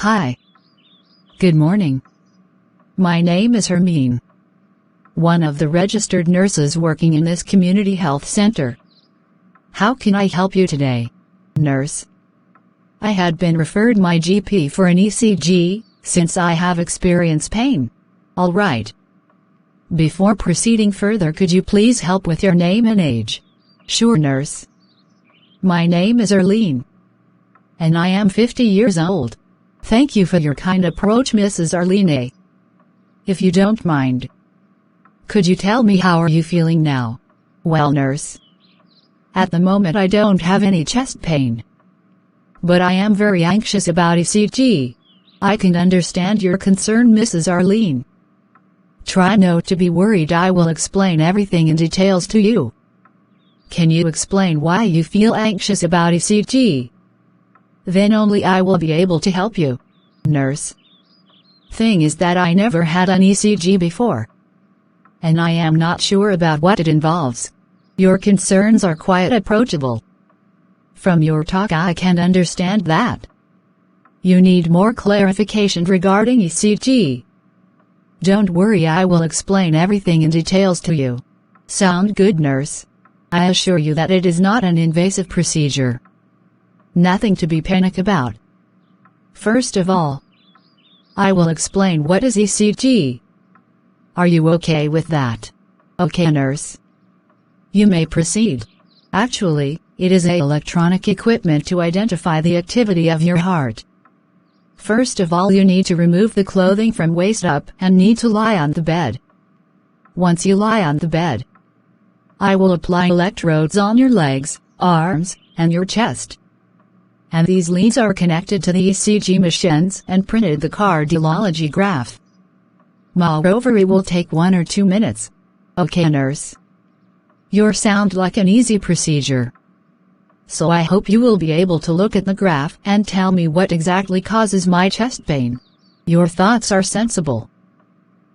Hi. Good morning. My name is Hermine, one of the registered nurses working in this community health center. How can I help you today, nurse? I had been referred my GP for an ECG, since I have experienced pain. All right. Before proceeding further, could you please help with your name and age? Sure, nurse. My name is Arlene, and I am 50 years old. Thank you for your kind approach, Mrs. Arlene. If you don't mind, could you tell me how are you feeling now? Well, nurse, at the moment I don't have any chest pain, but I am very anxious about ECG. I can understand your concern, Mrs. Arlene. Try not to be worried. I will explain everything in details to you. Can you explain why you feel anxious about ECG? Then only I will be able to help you, nurse. Thing is that I never had an ECG before, and I am not sure about what it involves. Your concerns are quite approachable. From your talk I can understand that you need more clarification regarding ECG. Don't worry, I will explain everything in details to you. Sound good, nurse? I assure you that it is not an invasive procedure. Nothing to be panicked about. First of all, I will explain what is ECG. Are you okay with that? Okay, nurse. You may proceed. Actually, it is an electronic equipment to identify the activity of your heart. First of all, you need to remove the clothing from waist up and need to lie on the bed. Once you lie on the bed, I will apply electrodes on your legs, arms, and your chest. And these leads are connected to the ECG machines and printed the cardiology graph. Moreover, it will take 1 or 2 minutes. Okay, nurse. You sound like an easy procedure. So I hope you will be able to look at the graph and tell me what exactly causes my chest pain. Your thoughts are sensible.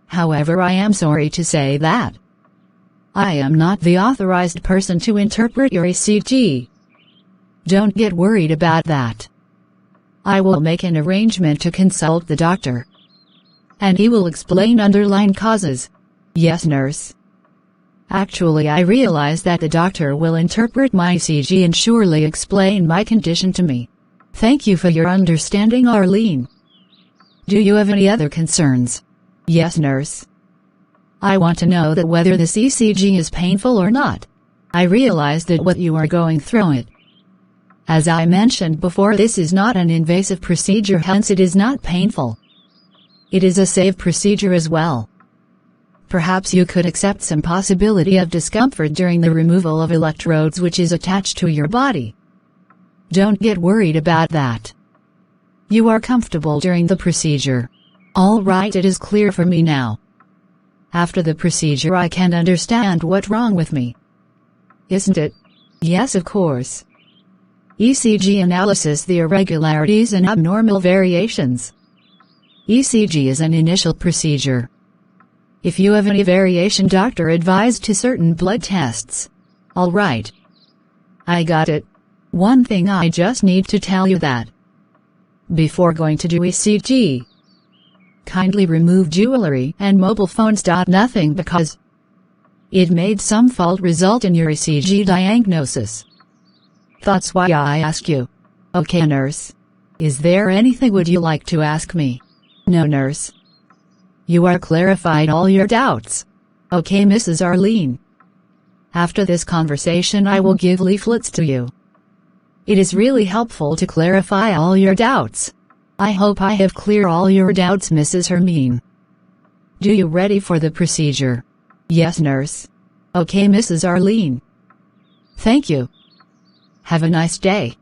However, I am sorry to say that I am not the authorized person to interpret your ECG. Don't get worried about that. I will make an arrangement to consult the doctor, and he will explain underlying causes. Yes, nurse. Actually, I realize that the doctor will interpret my ECG and surely explain my condition to me. Thank you for your understanding, Arlene. Do you have any other concerns? Yes, nurse. I want to know that whether this ECG is painful or not. I realize that what you are going through it. As I mentioned before, this is not an invasive procedure, hence it is not painful. It is a safe procedure as well. Perhaps you could accept some possibility of discomfort during the removal of electrodes which is attached to your body. Don't get worried about that. You are comfortable during the procedure. All right, it is clear for me now. After the procedure I can understand what's wrong with me. Isn't it? Yes, of course. ECG analysis, the irregularities and abnormal variations. ECG is an initial procedure. If you have any variation, doctor advised to certain blood tests. All right. I got it. One thing I just need to tell you that before going to do ECG, kindly remove jewelry and mobile phones. Nothing, because it made some fault result in your ECG diagnosis. That's why I ask you. Okay, nurse. Is there anything would you like to ask me? No, nurse. You are clarified all your doubts. Okay, Mrs. Arlene. After this conversation I will give leaflets to you. It is really helpful to clarify all your doubts. I hope I have cleared all your doubts, Mrs. Hermine. Do you ready for the procedure? Yes, nurse. Okay, Mrs. Arlene. Thank you. Have a nice day.